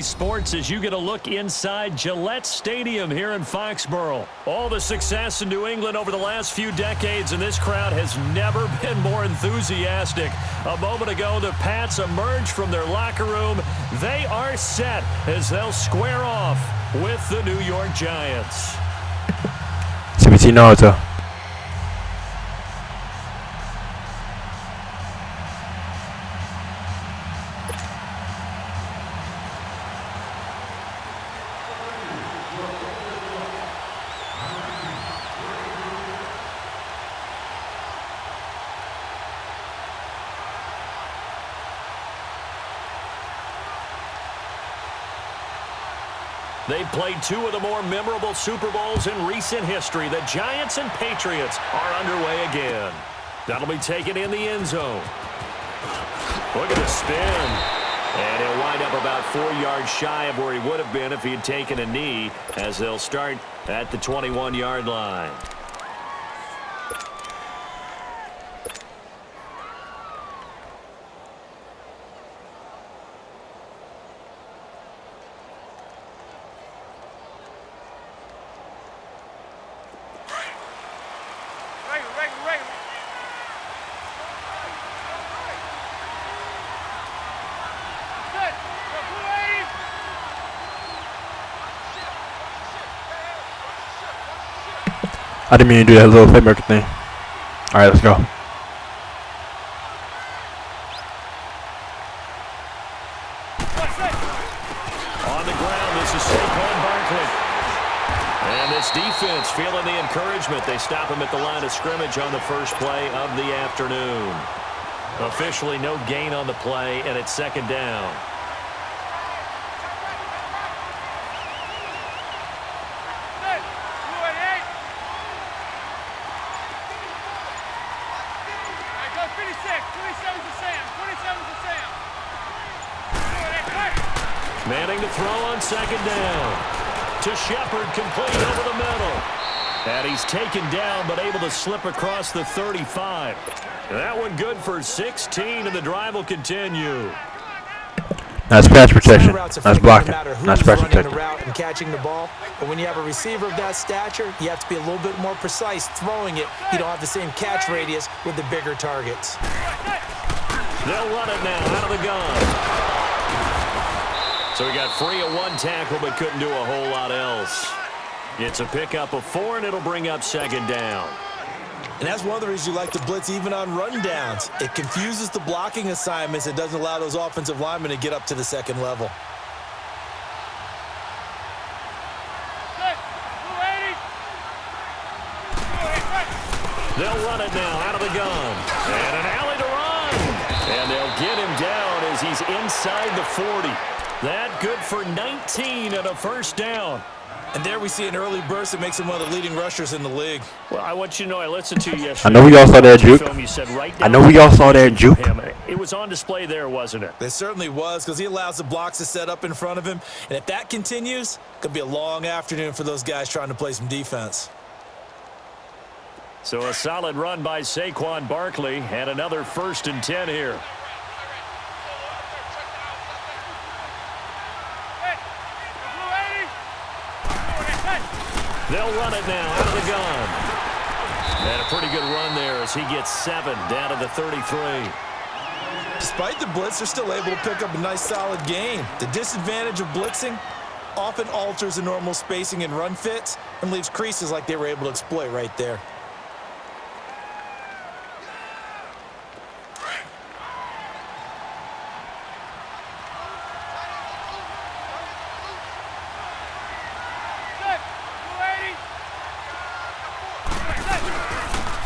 Sports as you get a look inside Gillette Stadium here in Foxborough. All the success in New England over the last few decades, and this crowd has never been more enthusiastic. A moment ago, the Pats emerged from their locker room. They are set as they'll square off with the New York Giants. CBT Naruto. They've played two of the more memorable Super Bowls in recent history. The Giants and Patriots are underway again. That'll be taken in the end zone. Look at the spin. And he'll wind up about 4 yards shy of where he would have been if he had taken a knee, as they'll start at the 21-yard line. I didn't mean to do that little playmaker thing. Alright, let's go. On the ground, this is Saquon Barkley. And this defense feeling the encouragement. They stop him at the line of scrimmage on the first play of the afternoon. Officially no gain on the play, and it's second down. Manning to throw on second down. To Shepard, complete over the middle. And he's taken down, but able to slip across the 35. That one good for 16, and the drive will continue. Nice pass protection. Nice blocking. Nice pass protection. And catching the ball. But when you have a receiver of that stature, you have to be a little bit more precise throwing it. You don't have the same catch radius with the bigger targets. They'll run it now out of the gun. So he got free of one tackle but couldn't do a whole lot else. It's a pickup of 4, and it'll bring up second down. And that's one of the reasons you like to blitz even on rundowns. It confuses the blocking assignments. It doesn't allow those offensive linemen to get up to the second level. They'll run it now out of the gun. And an alley to run. And they'll get him down as he's inside the 40. That good for 19 and a first down. And there we see an early burst that makes him one of the leading rushers in the league. Well, I want you to know I listened to you yesterday. I know we all saw that juke. I know we all saw that juke. It was on display there, wasn't it? It certainly was, because he allows the blocks to set up in front of him. And if that continues, it could be a long afternoon for those guys trying to play some defense. So a solid run by Saquon Barkley, and another 1st and 10 here. They'll run it now out of the gun. And a pretty good run there as he gets 7 down to the 33. Despite the blitz, they're still able to pick up a nice solid gain. The disadvantage of blitzing often alters the normal spacing and run fits and leaves creases like they were able to exploit right there.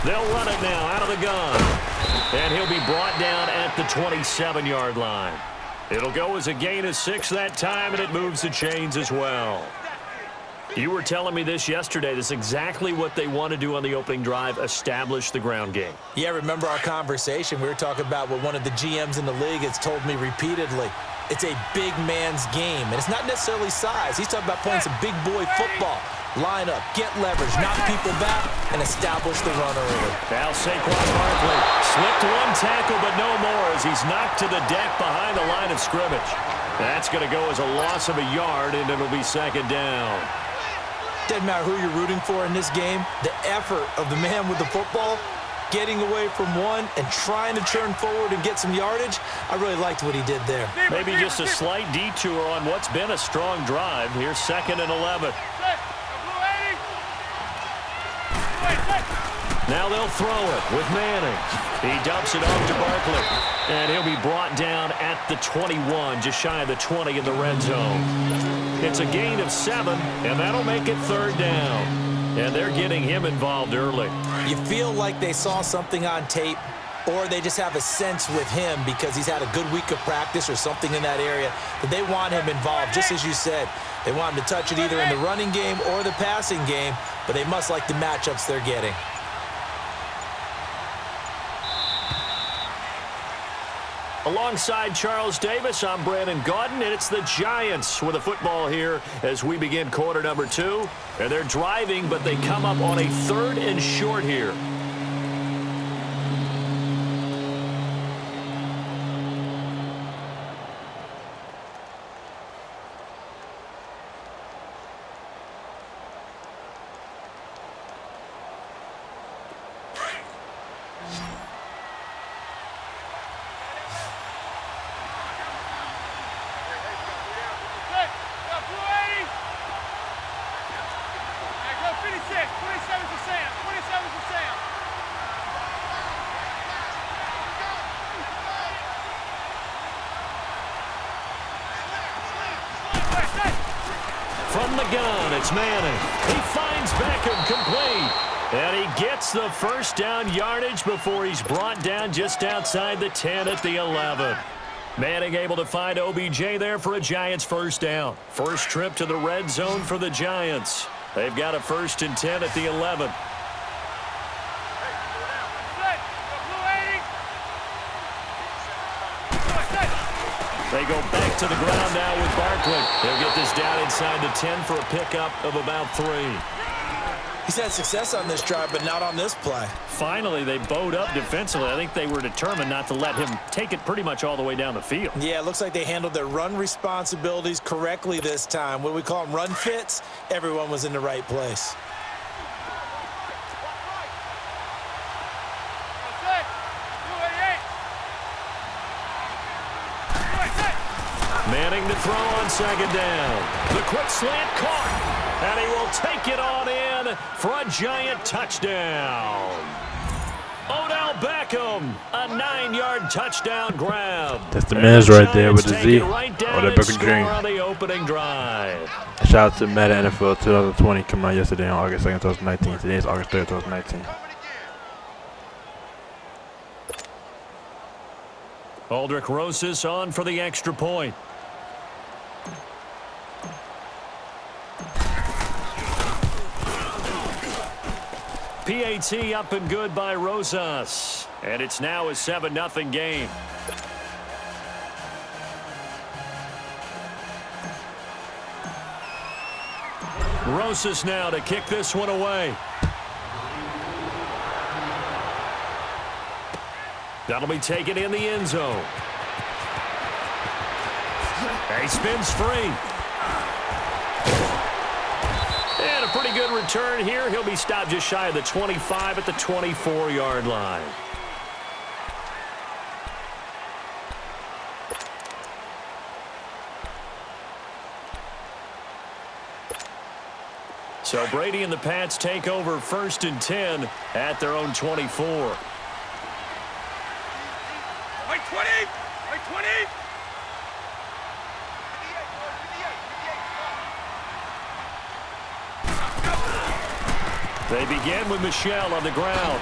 They'll run it now out of the gun. And he'll be brought down at the 27-yard line. It'll go as a gain of 6 that time, and it moves the chains as well. You were telling me this yesterday. This is exactly what they want to do on the opening drive, establish the ground game. Yeah, remember our conversation? We were talking about what one of the GMs in the league has told me repeatedly. It's a big man's game, and it's not necessarily size. He's talking about playing some big boy football. Line up, get leverage, knock people back, and establish the run early. Now Saquon Barkley slipped one tackle, but no more as he's knocked to the deck behind the line of scrimmage. That's going to go as a loss of a yard, and it'll be second down. Doesn't matter who you're rooting for in this game. The effort of the man with the football, getting away from one and trying to turn forward and get some yardage, I really liked what he did there. Maybe just a slight detour on what's been a strong drive. Here's 2nd and 11. Now they'll throw it with Manning. He dumps it off to Barkley. And he'll be brought down at the 21, just shy of the 20 in the red zone. It's a gain of 7, and that'll make it 3rd down. And they're getting him involved early. You feel like they saw something on tape, or they just have a sense with him because he's had a good week of practice or something in that area that they want him involved, just as you said. They want him to touch it either in the running game or the passing game, but they must like the matchups they're getting. Alongside Charles Davis, I'm Brandon Gaudin, and it's the Giants with the football here as we begin quarter number 2. And they're driving, but they come up on a 3rd and short here. From the gun, it's Manning. He finds Beckham complete. And he gets the first down yardage before he's brought down just outside the 10 at the 11. Manning able to find OBJ there for a Giants first down. First trip to the red zone for the Giants. They've got a 1st and 10 at the 11. They go back to the ground now with Barkley. They'll get this down inside the 10 for a pickup of about 3. He's had success on this drive, but not on this play. Finally, they bowed up defensively. I think they were determined not to let him take it pretty much all the way down the field. Yeah, it looks like they handled their run responsibilities correctly this time. What we call them run fits, everyone was in the right place. Manning to throw on 2nd down. The quick slant caught, and he will take it on in for a Giant touchdown. Odell Beckham, a 9-yard touchdown grab. That's the man's right there with the Z. Right Odell Beckham Jr. on the opening drive. Shout out to Meta NFL 2020 coming out yesterday on August 2nd, 2019. Today is August 3rd, 2019. Aldrick Rosas on for the extra point. PAT up and good by Rosas. And it's now a 7-0 game. Rosas now to kick this one away. That'll be taken in the end zone. He spins free. And a pretty good return here. He'll be stopped just shy of the 25 at the 24-yard line. So Brady and the Pats take over 1st and 10 at their own 24. Right 20! Right 20! They begin with Michel on the ground.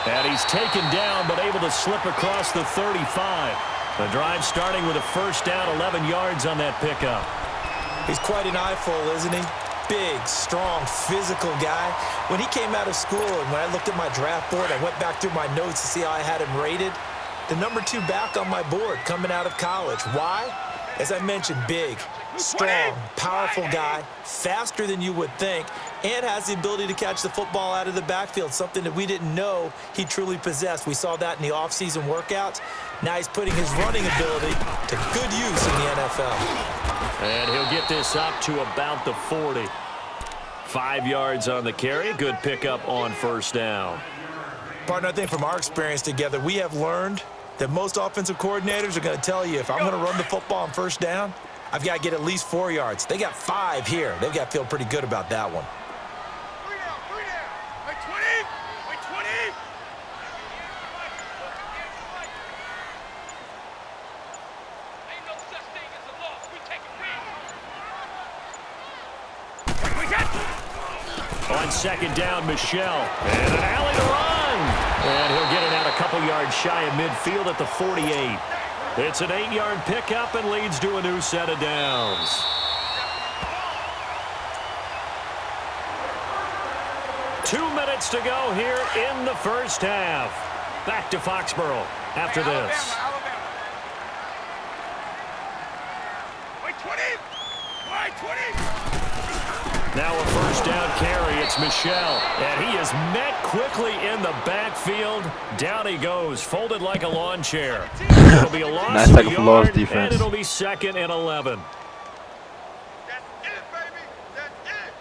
And he's taken down but able to slip across the 35. The drive starting with a first down, 11 yards on that pickup. He's quite an eyeful, isn't he? Big, strong, physical guy. When he came out of school and when I looked at my draft board, I went back through my notes to see how I had him rated. The number 2 back on my board coming out of college. Why? As I mentioned, big. Strong, powerful guy, faster than you would think, and has the ability to catch the football out of the backfield, something that we didn't know he truly possessed. We saw that in the offseason workouts. Now he's putting his running ability to good use in the NFL. And he'll get this up to about the 40. 5 yards on the carry. Good pickup on first down. Partner, I think from our experience together, we have learned that most offensive coordinators are going to tell you, if I'm going to run the football on first down, I've got to get at least 4 yards. They got 5 here. They've got to feel pretty good about that one. 3 down. Like 20. Like 20. Ain't no such thing as a loss. We take a win. On second down, Michel. And an alley to run. And he'll get it out a couple yards shy of midfield at the 48. It's an 8-yard pickup and leads to a new set of downs. Two minutes to go here in the first half. Back to Foxborough after this. Alabama. Like 20. Like 20. Now a first down carry. It's Michel. And he is met quickly in the backfield. Down he goes, folded like a lawn chair. It'll be a loss Nice of a tackle for loss yard, defense. and it'll be 2nd and 11. That's it, baby. That's it.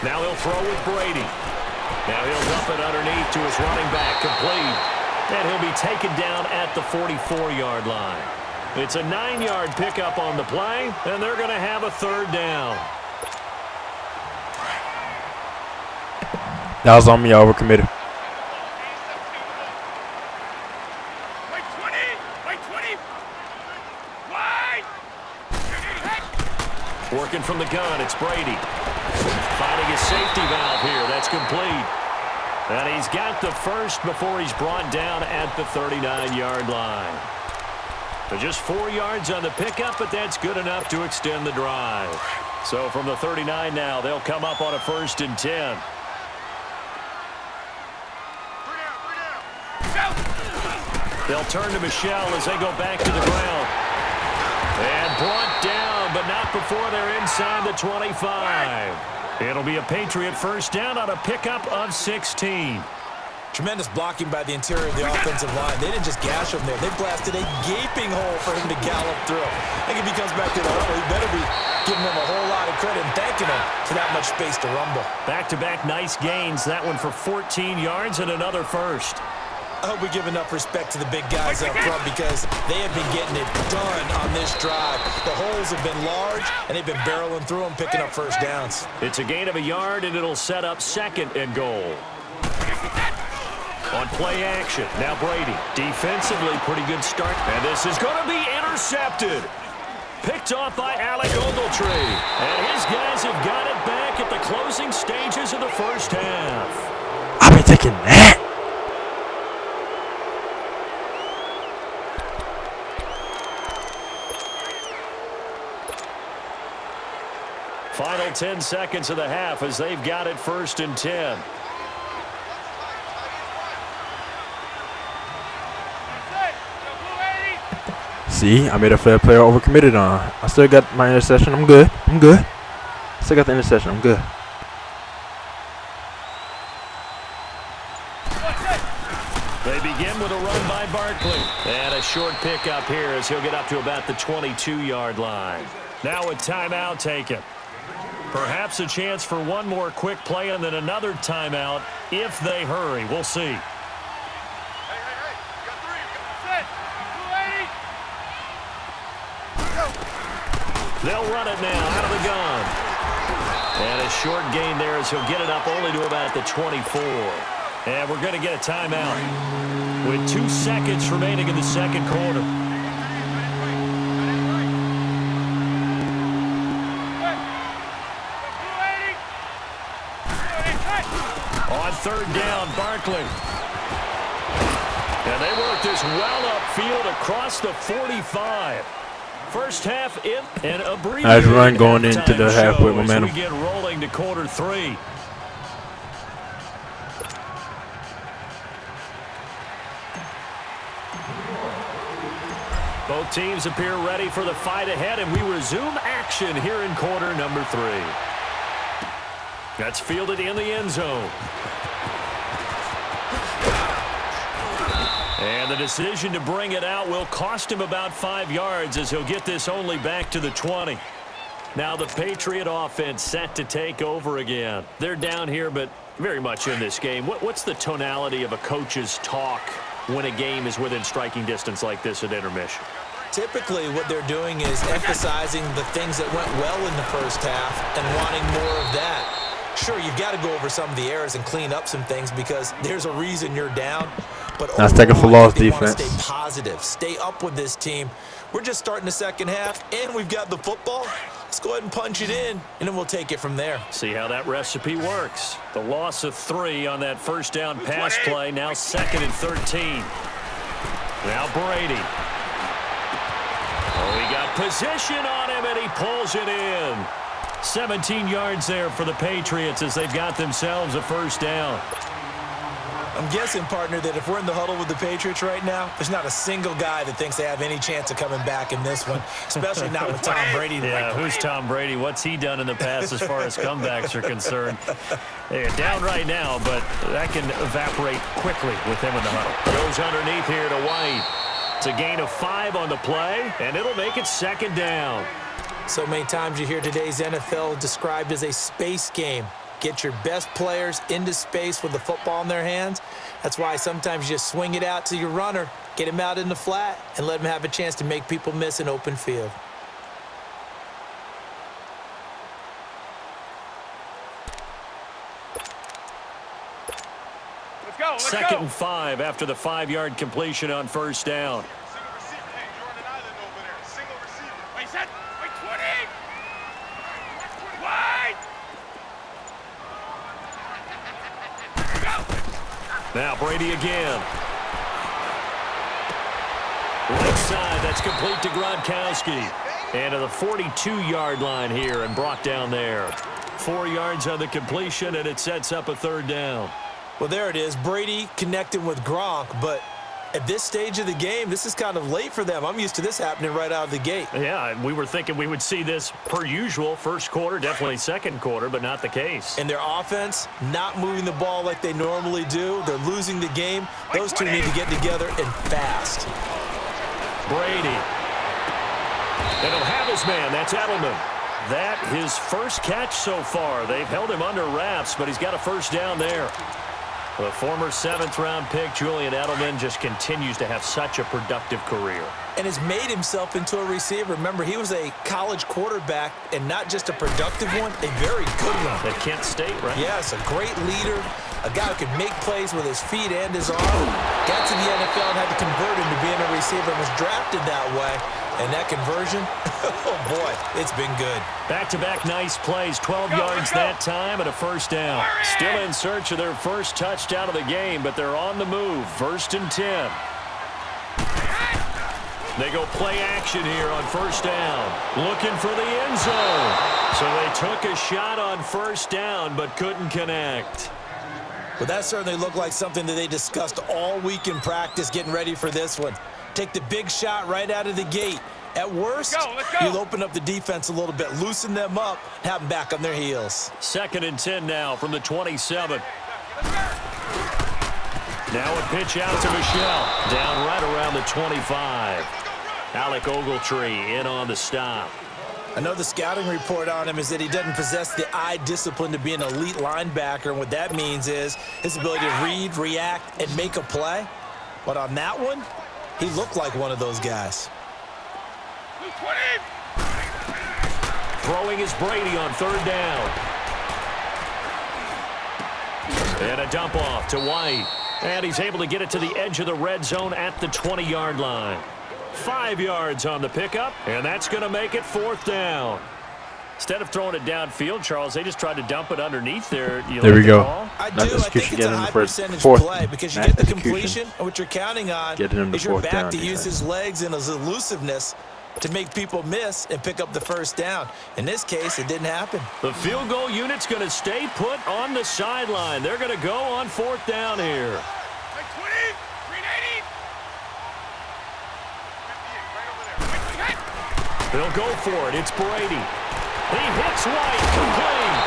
Now he'll throw with Brady. Now he'll dump it underneath to his running back, complete. And he'll be taken down at the 44-yard line. It's a 9-yard pickup on the play, and they're going to have a third down. That was on me. I overcommitted. Like 20. Like 20. Wide. Working from the gun, it's Brady. Finding his safety valve here. That's complete. And he's got the first before he's brought down at the 39-yard line. So just 4 yards on the pickup, but that's good enough to extend the drive. So from the 39 now, they'll come up on a 1st and 10. They'll turn to Michel as they go back to the ground. And brought down, but not before they're inside the 25. It'll be a Patriot first down on a pickup of 16. Tremendous blocking by the interior of the offensive line. They didn't just gash him there. They blasted a gaping hole for him to gallop through. I think if he comes back to the huddle, he better be giving him a whole lot of credit and thanking him for that much space to rumble. Back-to-back nice gains. That one for 14 yards and another first. I hope we give enough respect to the big guys up front because they have been getting it done on this drive. The holes have been large, and they've been barreling through them, picking up first downs. It's a gain of a yard, and it'll set up 2nd and goal. On play action, now Brady. Defensively, pretty good start. And this is going to be intercepted. Picked off by Alec Ogletree. And his guys have got it back at the closing stages of the first half. I've been taking that. Final 10 seconds of the half as they've got it 1st and 10. See, I made a fair player overcommitted on. I still got my interception. I'm good. Still got the interception. I'm good. They begin with a run by Barkley. And a short pickup here as he'll get up to about the 22-yard line. Now a timeout taken. Perhaps a chance for one more quick play and then another timeout if they hurry. We'll see. They'll run it now out of the gun. And a short gain there as he'll get it up only to about the 24. And we're going to get a timeout with 2 seconds remaining in the second quarter. On third down, Barkley. And they work this well upfield across the 45. First half in an abbreviated Nice run going into the half with show as momentum. we get rolling to quarter 3. Both teams appear ready for the fight ahead, and we resume action here in quarter number 3. That's fielded in the end zone. And the decision to bring it out will cost him about 5 yards as he'll get this only back to the 20. Now the Patriot offense set to take over again. They're down here, but very much in this game. What's the tonality of a coach's talk when a game is within striking distance like this at intermission? Typically, what they're doing is emphasizing the things that went well in the first half and wanting more of that. Sure, you've got to go over some of the errors and clean up some things because there's a reason you're down. But That's taking for overall, I loss think they want to defense. stay positive, stay up with this team. We're just starting the second half, and we've got the football. Let's go ahead and punch it in, and then we'll take it from there. See how that recipe works. The loss of 3 on that first down pass play. Now 2nd and 13. Now Brady. Oh, he got position on him, and he pulls it in. 17 yards there for the Patriots as they've got themselves a first down. I'm guessing, partner, that if we're in the huddle with the Patriots right now, there's not a single guy that thinks they have any chance of coming back in this one, especially not with Tom Brady. Yeah, who's Tom Brady? What's he done in the past as far as comebacks are concerned? They're down right now, but that can evaporate quickly with him in the huddle. Goes underneath here to White. It's a gain of 5 on the play, and it'll make it 2nd down. So many times you hear today's NFL described as a space game. Get your best players into space with the football in their hands. That's why sometimes you just swing it out to your runner, get him out in the flat, and let him have a chance to make people miss an open field. Let's go. Let's 2nd go. and 5 after the 5-yard completion on first down. Single receiver. Hey, you're on an island over there. Single receiver. Wait, set. Wait, 20. Wide. Now Brady again. Right side, that's complete to Gronkowski. And to the 42-yard line here and brought down there. 4 yards on the completion, and it sets up a 3rd down. Well, there it is. Brady connecting with Gronk, but at this stage of the game, this is kind of late for them. I'm used to this happening right out of the gate. Yeah, we were thinking we would see this per usual. First quarter, definitely second quarter, but not the case. And their offense not moving the ball like they normally do. They're losing the game. Those two need to get together and fast. Brady. And he'll have his man. That's Edelman. That his first catch so far. They've held him under wraps, but he's got a first down there. The former 7th-round pick, Julian Edelman, just continues to have such a productive career. And has made himself into a receiver. Remember, he was a college quarterback, and not just a productive one, a very good one. At Kent State, right? Yes, a great leader, a guy who could make plays with his feet and his arm. Got to the NFL and had to convert him to being a receiver and was drafted that way. And that conversion, oh boy, it's been good. Back-to-back nice plays, 12 yards that time and a first down. Still in search of their first touchdown of the game, but they're on the move. 1st and 10. They go play action here on first down. Looking for the end zone. So they took a shot on first down, but couldn't connect. But that certainly looked like something that they discussed all week in practice getting ready for this one. Take the big shot right out of the gate. At worst, Let's go. you'll open up the defense a little bit, loosen them up, have them back on their heels. 2nd and 10 now from the 27. Now a pitch out to Michelle. Down right around the 25. Alec Ogletree in on the stop. I know the scouting report on him is that he doesn't possess the eye discipline to be an elite linebacker, and what that means is his ability to read, react, and make a play. But on that one, he looked like one of those guys. 20. Throwing is Brady on 3rd down. And a dump off to White. And he's able to get it to the edge of the red zone at the 20-yard line. 5 yards on the pickup, and that's going to make it 4th down. Instead of throwing it downfield, Charles, they just tried to dump it underneath there. There we go. I Nice do. I think execution it's a getting him high the first percentage fourth. play because you Nice get the execution. completion, and what you're counting on Getting him to is your fourth back down to use defense. his legs and his elusiveness to make people miss and pick up the first down. In this case, it didn't happen. The field goal unit's going to stay put on the sideline. They're going to go on 4th down here. Like 20, 380. 58, right over there. They'll go for it. It's Brady. He hits White, complete.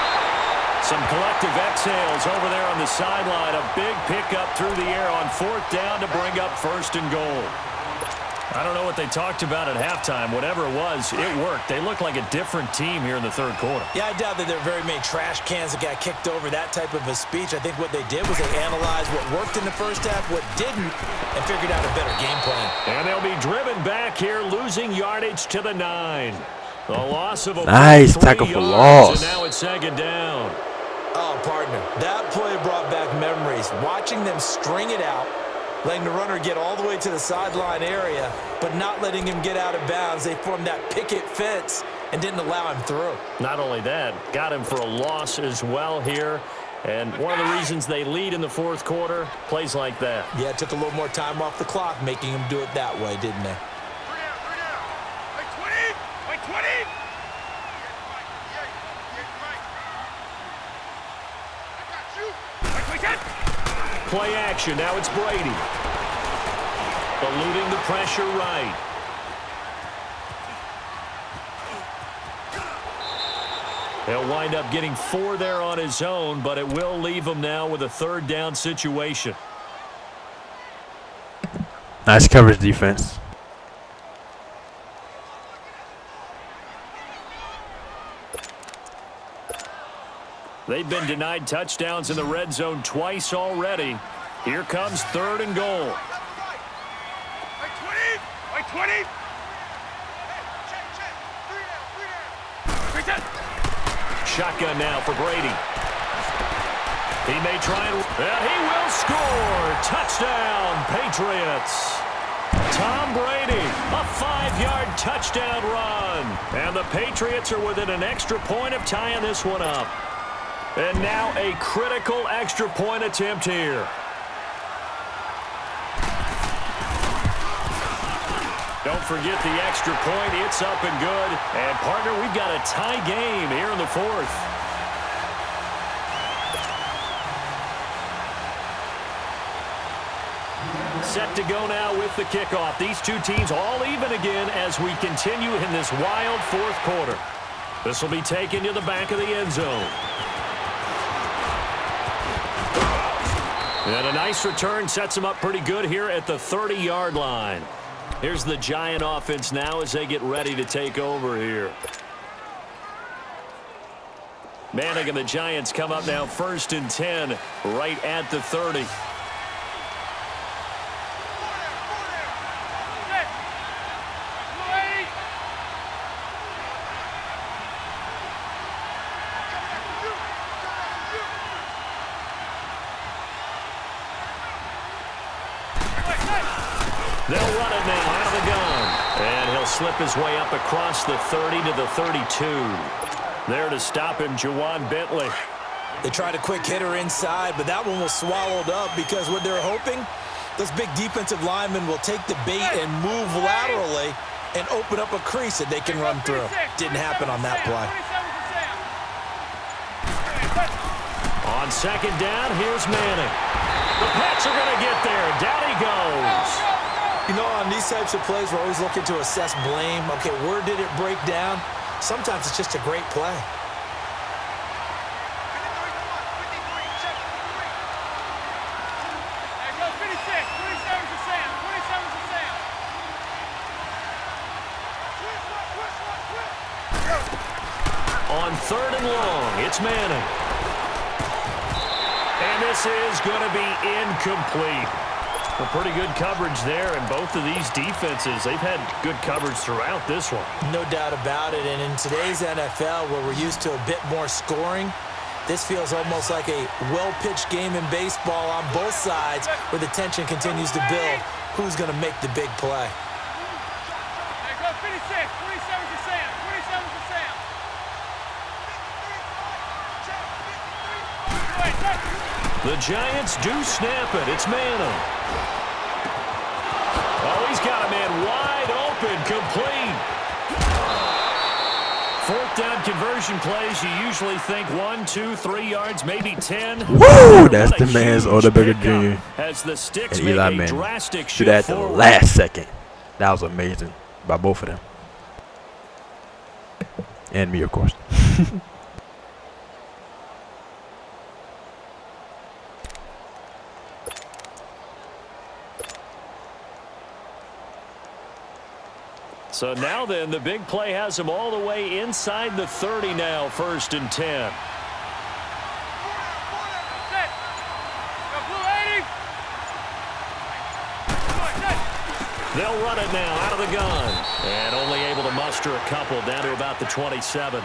Some collective exhales over there on the sideline. A big pickup through the air on 4th down to bring up 1st and goal. I don't know what they talked about at halftime. Whatever it was, it worked. They look like a different team here in the 3rd quarter. Yeah, I doubt that there are very many trash cans that got kicked over, that type of a speech. I think what they did was they analyzed what worked in the first half, what didn't, and figured out a better game plan. And they'll be driven back here, losing yardage to the 9. The loss of a Nice tackle for loss. And now it's 2nd down. Oh, partner, that play brought back memories. Watching them string it out, letting the runner get all the way to the sideline area, but not letting him get out of bounds. They formed that picket fence and didn't allow him through. Not only that, got him for a loss as well here. And one of the reasons they lead in the 4th quarter, plays like that. Yeah, it took a little more time off the clock, making him do it that way, didn't they? 3 down. Like 20, like 20. Play action. Now it's Brady. Eluding the pressure right. He'll wind up getting 4 there on his own, but it will leave him now with a 3rd down situation. Nice coverage defense. They've been denied touchdowns in the red zone twice already. Here comes 3rd and goal. Like 20, like 20. Check. 3 down. Shotgun now for Brady. He may try and he will score. Touchdown, Patriots. Tom Brady, a 5-yard touchdown run. And the Patriots are within an extra point of tying this one up. And now a critical extra point attempt here. Don't forget the extra point. It's up and good. And, partner, we've got a tie game here in the 4th. Set to go now with the kickoff. These two teams all even again as we continue in this wild 4th quarter. This will be taken to the back of the end zone. And a nice return sets them up pretty good here at the 30-yard line. Here's the Giant offense now as they get ready to take over here. Manning and the Giants come up now 1st and 10 right at the 30. They'll run it now out of the gun. And he'll slip his way up across the 30 to the 32. There to stop him, Juwan Bentley. They tried a quick hitter inside, but that one was swallowed up because what they're hoping, those big defensive linemen will take the bait and move laterally and open up a crease that they can run through. Didn't happen on that play. On 2nd down, here's Manning. The Pats are going to get there. Down he goes. You know, on these types of plays, we're always looking to assess blame. Okay, where did it break down? Sometimes it's just a great play. On 3rd and long, it's Manning. And this is going to be incomplete. Well, pretty good coverage there, and both of these defenses, they've had good coverage throughout this one. No doubt about it, and in today's NFL, where we're used to a bit more scoring, this feels almost like a well-pitched game in baseball on both sides, where the tension continues to build. Who's going to make the big play? The Giants do snap it. It's Manning. Oh, he's got a man wide open, complete. down conversion plays, you usually think 1, 2, 3 yards, maybe 10. Woo! That's the man's Odeberger Jr. As the Sticks and make Eli a Manning. drastic Do shift that at the forward. last second. That was amazing by both of them. And me, of course. So now then, the big play has him all the way inside the 30 now, 1st and 10. They'll run it now out of the gun. And only able to muster a couple down to about the 27.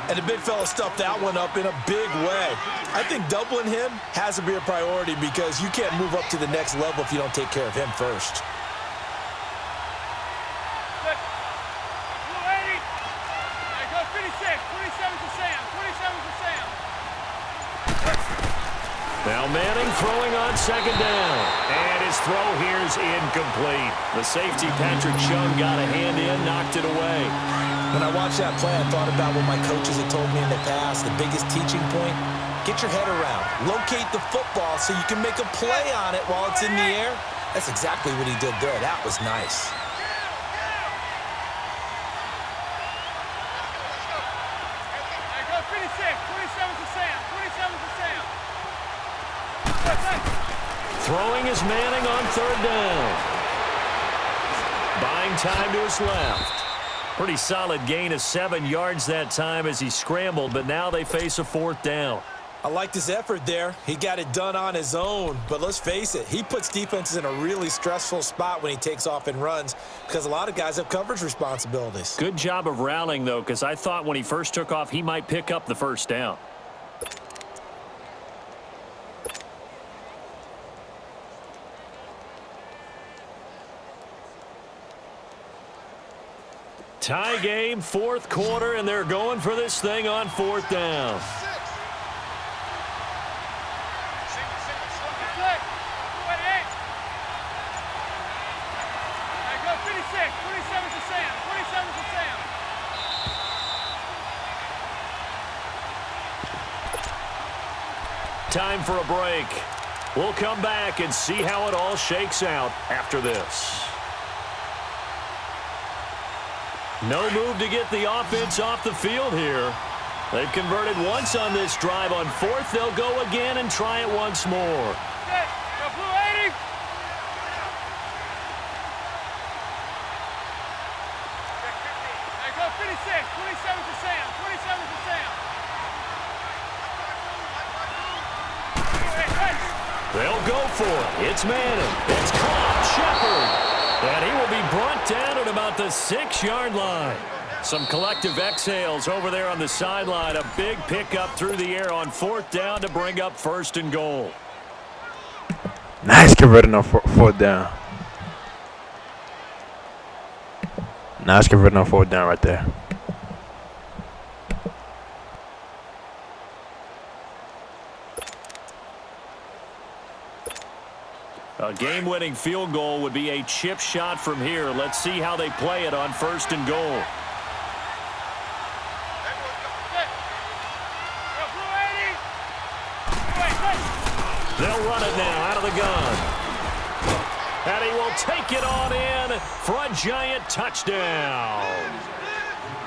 And the big fella stuffed that one up in a big way. I think doubling him has to be a priority because you can't move up to the next level if you don't take care of him first. Now Manning throwing on 2nd down. And his throw here's incomplete. The safety, Patrick Chung, got a hand in, knocked it away. When I watched that play, I thought about what my coaches had told me in the past. The biggest teaching point, get your head around. Locate the football so you can make a play on it while it's in the air. That's exactly what he did there. That was nice. Throwing is Manning on 3rd down. Buying time to his left. Pretty solid gain of 7 yards that time as he scrambled, but now they face a 4th down. I liked his effort there. He got it done on his own. But let's face it, he puts defenses in a really stressful spot when he takes off and runs because a lot of guys have coverage responsibilities. Good job of rallying, though, because I thought when he first took off, he might pick up the 1st down. Tie game, 4th quarter, and they're going for this thing on 4th down. Time for a break. We'll come back and see how it all shakes out after this. No move to get the offense off the field here. They've converted once on this drive. On 4th, they'll go again and try it once more. They'll go for it. It's Manning. It's caught. Shepard. And he will be brought down at about the 6-yard line. Some collective exhales over there on the sideline. A big pickup through the air on 4th down to bring up 1st and goal. Nice converting on 4th down. Nice converting on 4th down right there. A game-winning field goal would be a chip shot from here. Let's see how they play it on 1st and goal. They'll run it now out of the gun. And he will take it on in for a giant touchdown.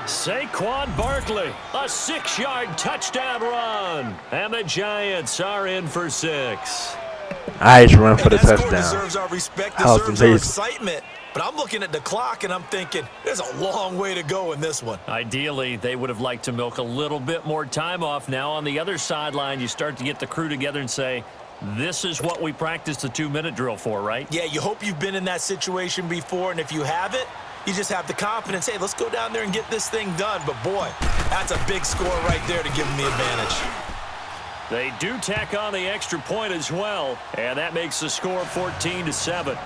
Saquon Barkley, a 6-yard touchdown run. And the Giants are in for 6. Nice run for the that touchdown. Score deserves our respect, That was deserves our amazing. excitement. But I'm looking at the clock and I'm thinking, there's a long way to go in this one. Ideally, they would have liked to milk a little bit more time off. Now on the other sideline, you start to get the crew together and say, this is what we practiced the 2-minute drill for, right? Yeah, you hope you've been in that situation before, and if you haven't, you just have the confidence, hey, let's go down there and get this thing done. But boy, that's a big score right there to give them the advantage. They do tack on the extra point as well, and that makes the score 14-7.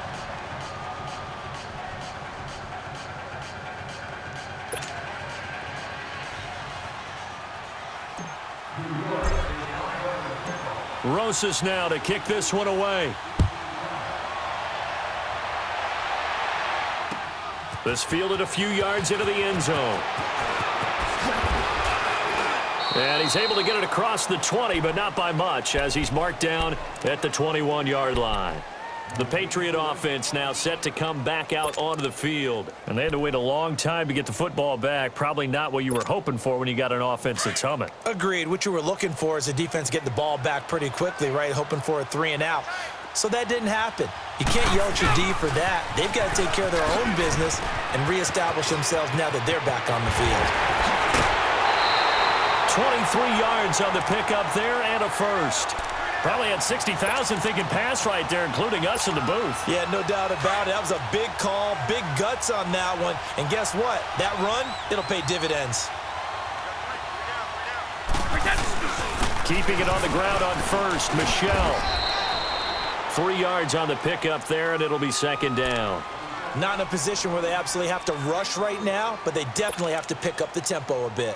Rosas now to kick this one away. This fielded a few yards into the end zone. And he's able to get it across the 20, but not by much, as he's marked down at the 21-yard line. The Patriot offense now set to come back out onto the field. And they had to wait a long time to get the football back. Probably not what you were hoping for when you got an offense that's humming. Agreed. What you were looking for is the defense getting the ball back pretty quickly, right? Hoping for a 3-and-out. So that didn't happen. You can't yell at your D for that. They've got to take care of their own business and reestablish themselves now that they're back on the field. 23 yards on the pickup there and a first. Probably had 60,000 thinking pass right there, including us in the booth. Yeah, no doubt about it. That was a big call, big guts on that one. And guess what? That run, it'll pay dividends. Keeping it on the ground on first, Michelle. 3 yards on the pickup there, and it'll be second down. Not in a position where they absolutely have to rush right now, but they definitely have to pick up the tempo a bit.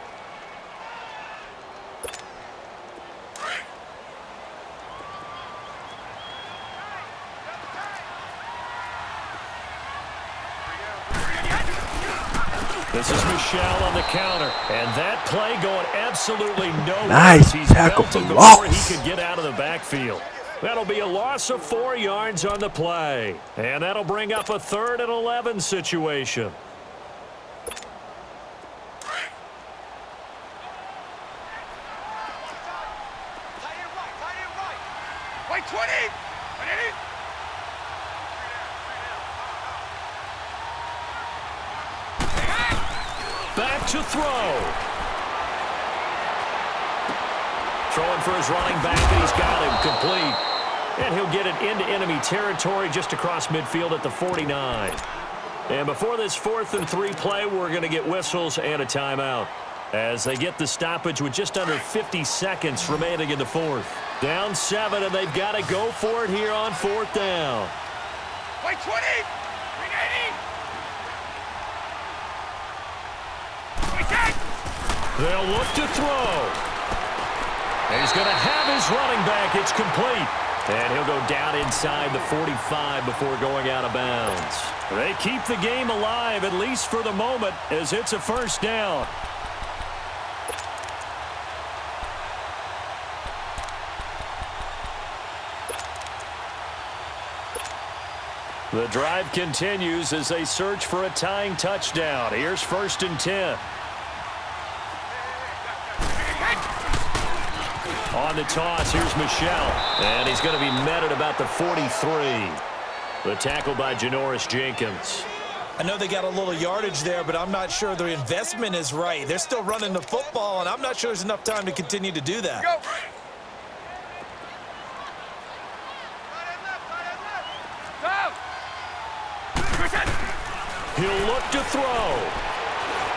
This is Michelle on the counter, and that play going absolutely nowhere. Nice He's tackle belted for before loss. he could get out of the backfield. That'll be a loss of 4 yards on the play, and that'll bring up a 3rd and 11 situation. Wait, 20! Back to throw. Throwing for his running back, and he's got him complete. And he'll get it into enemy territory just across midfield at the 49. And before this 4th and 3 play, we're going to get whistles and a timeout as they get the stoppage with just under 50 seconds remaining in the 4th. Down 7, and they've got to go for it here on 4th down. Wait, 20! Remaining! They'll look to throw. He's going to have his running back. It's complete. And he'll go down inside the 45 before going out of bounds. They keep the game alive, at least for the moment, as it's a first down. The drive continues as they search for a tying touchdown. Here's 1st and 10. On the toss, here's Michelle. And he's going to be met at about the 43. The tackle by Janoris Jenkins. I know they got a little yardage there, but I'm not sure the investment is right. They're still running the football, and I'm not sure there's enough time to continue to do that. Go! He'll look to throw.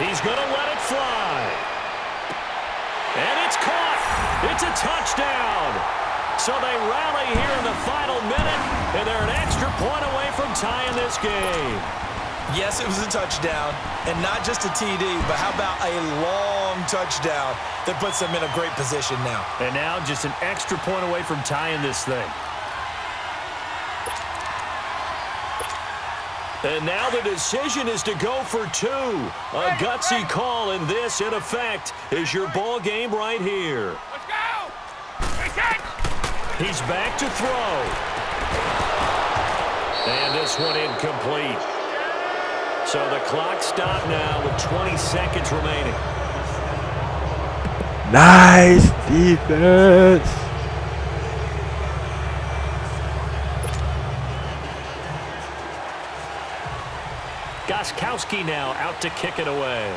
He's going to let it fly. And it's caught. It's a touchdown. So they rally here in the final minute, and they're an extra point away from tying this game. Yes, it was a touchdown, and not just a TD, but how about a long touchdown that puts them in a great position now. And now just an extra point away from tying this thing. And now the decision is to go for 2. A gutsy call, and this, in effect, is your ball game right here. Let's go! He's back to throw. And this one incomplete. So the clock stopped now with 20 seconds remaining. Nice defense. Gostkowski now out to kick it away.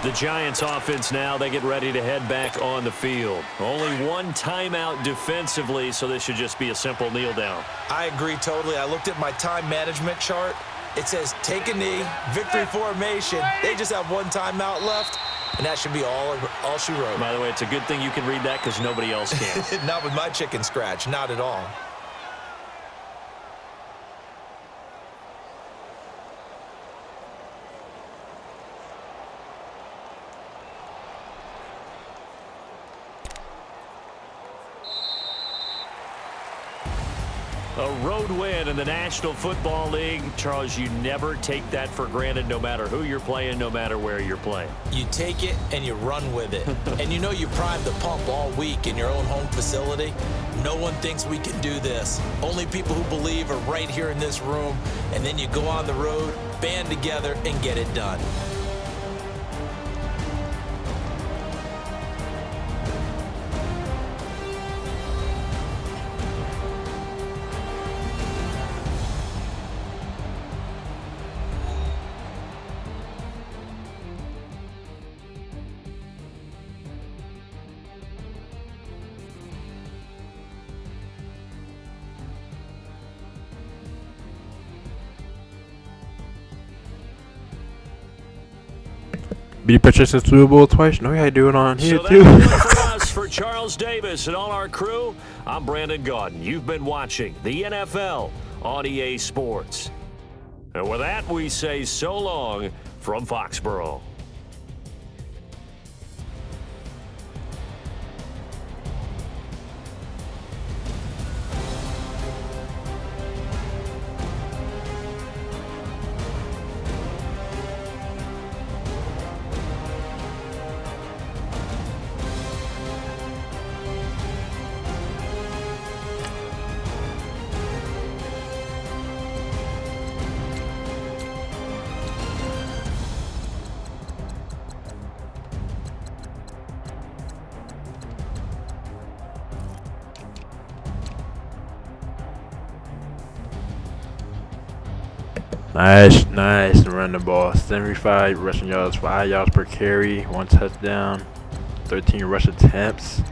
The Giants offense now, they get ready to head back on the field. Only one timeout defensively, so this should just be a simple kneel down. I agree totally. I looked at my time management chart. It says take a knee, victory formation. They just have one timeout left, and that should be all she wrote. By the way, it's a good thing you can read that because nobody else can. Not with my chicken scratch, not at all. A road win in the National Football League. Charles, you never take that for granted no matter who you're playing, no matter where you're playing. You take it and you run with it. And you know you primed the pump all week in your own home facility. No one thinks we can do this. Only people who believe are right here in this room. And then you go on the road, band together, and get it done. Beat Patricia Super Bowl twice. No, I do it on here So too. that's it for us. For Charles Davis and all our crew, I'm Brandon Gaudin. You've been watching the NFL on EA Sports. And with that, we say so long from Foxborough. Nice. Run the ball. 75 rushing yards, 5 yards per carry, 1 touchdown, 13 rush attempts.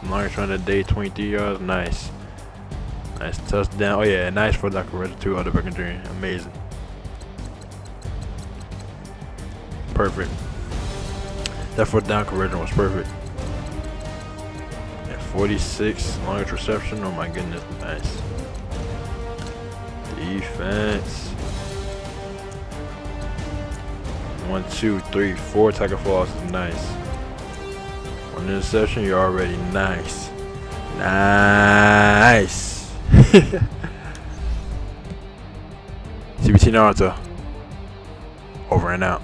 Longest run of the day, 23 yards. Nice touchdown. Oh yeah, nice for that conversion too. Other back injury, amazing. Perfect. That 4th down conversion was perfect. And 46 longest reception. Oh my goodness, nice. Defense. 1, 2, 3, 4 tackle for losses. Nice. 1 interception. You're already nice. CBT Naruto. Over and out.